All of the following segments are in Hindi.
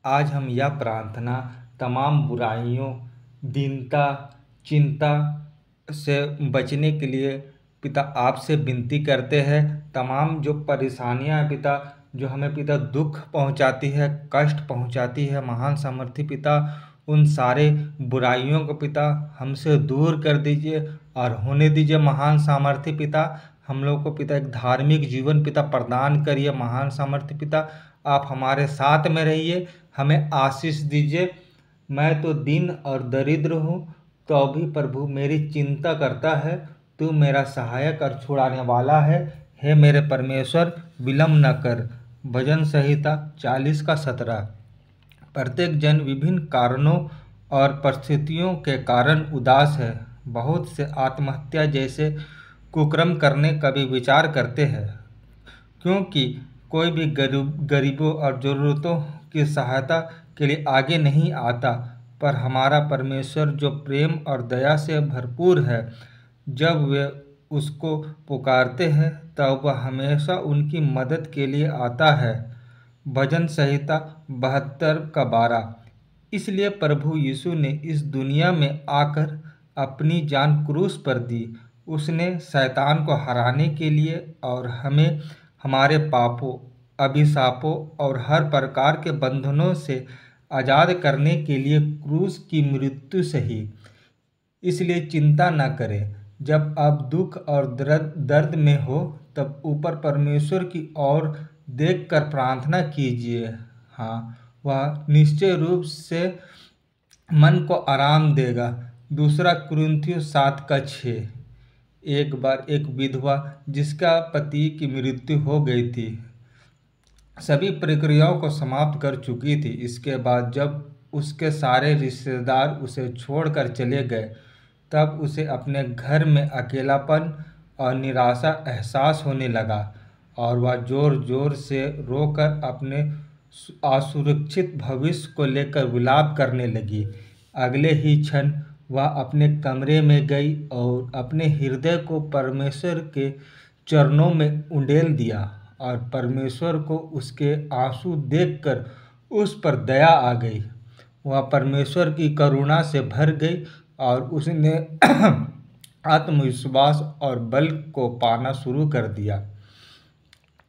आज हम यह प्रार्थना तमाम बुराइयों, दीनता, चिंता से बचने के लिए पिता आपसे विनती करते हैं। तमाम जो परेशानियां हैं पिता, जो हमें पिता दुख पहुंचाती है, कष्ट पहुंचाती है, महान सामर्थी पिता, उन सारे बुराइयों को पिता हमसे दूर कर दीजिए और होने दीजिए। महान सामर्थी पिता, हम लोग को पिता एक धार्मिक जीवन पिता प्रदान करिए। महान सामर्थी पिता, आप हमारे साथ में रहिए, हमें आशीष दीजिए। मैं तो दीन और दरिद्र हूँ, तो भी प्रभु मेरी चिंता करता है। तू मेरा सहायक और छुड़ाने वाला है। हे मेरे परमेश्वर, विलम्ब न कर। भजन संहिता 40:17। प्रत्येक जन विभिन्न कारणों और परिस्थितियों के कारण उदास है। बहुत से आत्महत्या जैसे कुकर्म करने का भी विचार करते हैं, क्योंकि कोई भी गरीबों और ज़रूरतों की सहायता के लिए आगे नहीं आता। पर हमारा परमेश्वर जो प्रेम और दया से भरपूर है, जब वे उसको पुकारते हैं तब वह हमेशा उनकी मदद के लिए आता है। भजन संहिता 72:12। इसलिए प्रभु यीशु ने इस दुनिया में आकर अपनी जान क्रूस पर दी। उसने शैतान को हराने के लिए और हमें हमारे पापों, अभिशापों और हर प्रकार के बंधनों से आज़ाद करने के लिए क्रूस की मृत्यु सही। इसलिए चिंता न करें। जब आप दुख और दर्द में हो, तब ऊपर परमेश्वर की ओर देखकर प्रार्थना कीजिए। हाँ, वह निश्चय रूप से मन को आराम देगा। दूसरा कुरिन्थियों 7:6। एक बार एक विधवा जिसका पति की मृत्यु हो गई थी, सभी प्रक्रियाओं को समाप्त कर चुकी थी। इसके बाद जब उसके सारे रिश्तेदार उसे छोड़कर चले गए, तब उसे अपने घर में अकेलापन और निराशा एहसास होने लगा और वह ज़ोर ज़ोर से रोकर अपने असुरक्षित भविष्य को लेकर विलाप करने लगी। अगले ही क्षण वह अपने कमरे में गई और अपने हृदय को परमेश्वर के चरणों में उंडेल दिया और परमेश्वर को उसके आंसू देखकर उस पर दया आ गई। वह परमेश्वर की करुणा से भर गई और उसने आत्मविश्वास और बल को पाना शुरू कर दिया।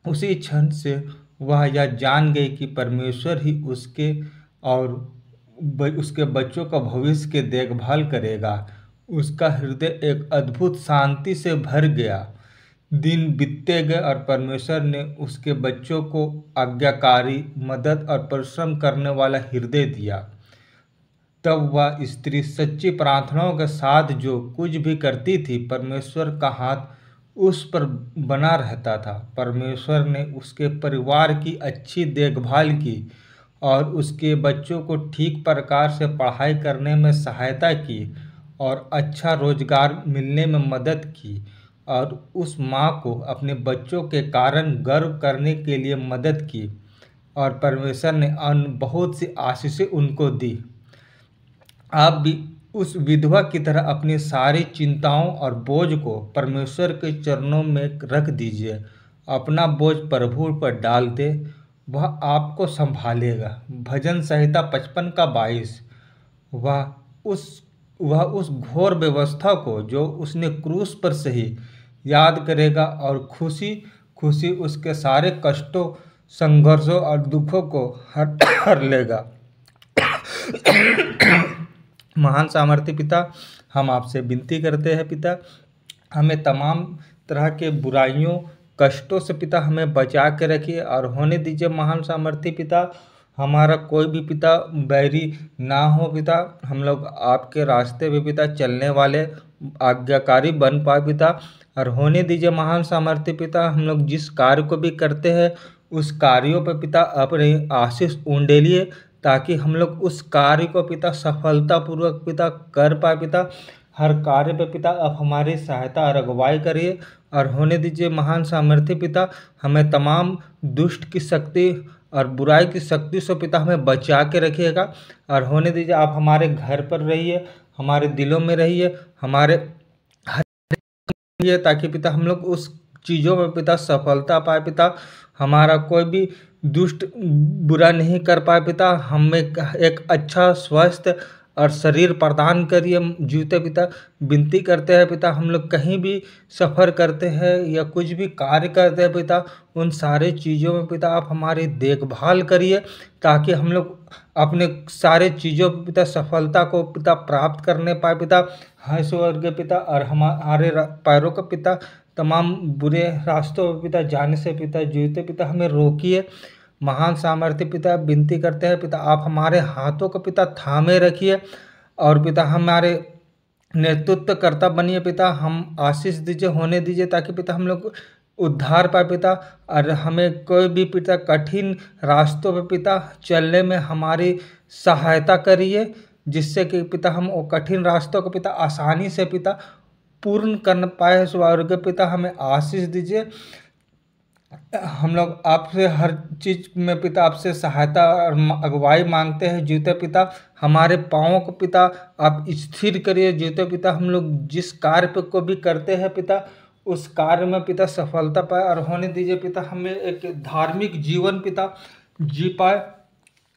उसी क्षण से वह यह जान गई कि परमेश्वर ही उसके और उसके बच्चों का भविष्य की देखभाल करेगा। उसका हृदय एक अद्भुत शांति से भर गया। दिन बीतते गए और परमेश्वर ने उसके बच्चों को आज्ञाकारी, मदद और परिश्रम करने वाला हृदय दिया। तब वह स्त्री सच्ची प्रार्थनाओं के साथ जो कुछ भी करती थी, परमेश्वर का हाथ उस पर बना रहता था। परमेश्वर ने उसके परिवार की अच्छी देखभाल की और उसके बच्चों को ठीक प्रकार से पढ़ाई करने में सहायता की और अच्छा रोजगार मिलने में मदद की और उस माँ को अपने बच्चों के कारण गर्व करने के लिए मदद की और परमेश्वर ने अन्य बहुत सी आशीषें उनको दी। आप भी उस विधवा की तरह अपनी सारी चिंताओं और बोझ को परमेश्वर के चरणों में रख दीजिए। अपना बोझ प्रभु पर डाल दे, वह आपको संभालेगा। भजन संहिता 55:22। वह उस घोर व्यवस्था को जो उसने क्रूस पर सही याद करेगा और खुशी खुशी उसके सारे कष्टों, संघर्षों और दुखों को हर लेगा। महान सामर्थ्य पिता, हम आपसे विनती करते हैं पिता, हमें तमाम तरह के बुराइयों, कष्टों से पिता हमें बचा के रखिए और होने दीजिए। महान सामर्थ्य पिता, हमारा कोई भी पिता बैरी ना हो पिता। हम लोग आपके रास्ते पे पिता चलने वाले आज्ञाकारी बन पाए पिता। और होने दीजिए महान सामर्थ्य पिता, हम लोग जिस कार्य को भी करते हैं उस कार्यों पर पिता अपने आशीष उंडेलिए, ताकि हम लोग उस कार्य को पिता सफलतापूर्वक पिता कर पाए पिता। हर कार्य पे पिता आप हमारी सहायता और अगुवाई करिए और होने दीजिए महान सामर्थ्य पिता, हमें तमाम दुष्ट की शक्ति और बुराई की शक्ति से पिता हमें बचा के रखिएगा। और होने दीजिए आप हमारे घर पर रहिए, हमारे दिलों में रहिए, हमारे ताकि पिता हम लोग उस चीज़ों में पिता सफलता पाए पिता। हमारा कोई भी दुष्ट बुरा नहीं कर पाए पिता, हमें एक अच्छा स्वस्थ और शरीर प्रदान करिए जीवते पिता। विनती करते हैं पिता, हम लोग कहीं भी सफ़र करते हैं या कुछ भी कार्य करते हैं पिता, उन सारे चीज़ों में पिता आप हमारी देखभाल करिए, ताकि हम लोग अपने सारे चीज़ों में पिता सफलता को पिता प्राप्त करने पाए पिता। हाँ स्वर्गीय पिता, और हमारे पैरों का पिता तमाम बुरे रास्तों में पिता जाने से पिता जीवते पिता हमें रोकिए। महान सामर्थ्य पिता विनती करते हैं पिता, आप हमारे हाथों को पिता थामे रखिए, और पिता हमारे नेतृत्वकर्ता बनिए पिता, हम आशीष दीजिए, होने दीजिए, ताकि पिता हम लोग उद्धार पाए पिता। और हमें कोई भी पिता कठिन रास्तों पे पिता चलने में हमारी सहायता करिए, जिससे कि पिता हम वो कठिन रास्तों को पिता आसानी से पिता पूर्ण कर पाए। स्वर्गीय पिता हमें आशीष दीजिए। हम लोग आपसे हर चीज़ में पिता आपसे सहायता और अगुवाई मांगते हैं जीवते पिता। हमारे पाँवों को पिता आप स्थिर करिए जीवते पिता, हम लोग जिस कार्य पे को भी करते हैं पिता, उस कार्य में पिता सफलता पाए, और होने दीजिए पिता हमें एक धार्मिक जीवन पिता जी पाए।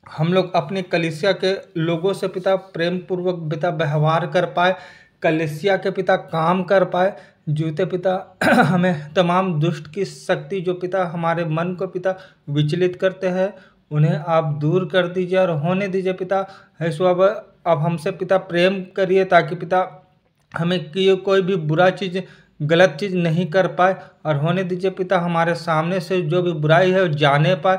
हम लोग अपने कलीसिया के लोगों से पिता प्रेम पूर्वक पिता व्यवहार कर पाए, कलीसिया के पिता काम कर पाए जीवते पिता। हमें तमाम दुष्ट की शक्ति जो पिता हमारे मन को पिता विचलित करते हैं, उन्हें आप दूर कर दीजिए, और होने दीजिए पिता है स्वभाव आप हमसे पिता प्रेम करिए, ताकि पिता हमें कोई भी बुरा चीज़ गलत चीज़ नहीं कर पाए, और होने दीजिए पिता हमारे सामने से जो भी बुराई है जाने पाए।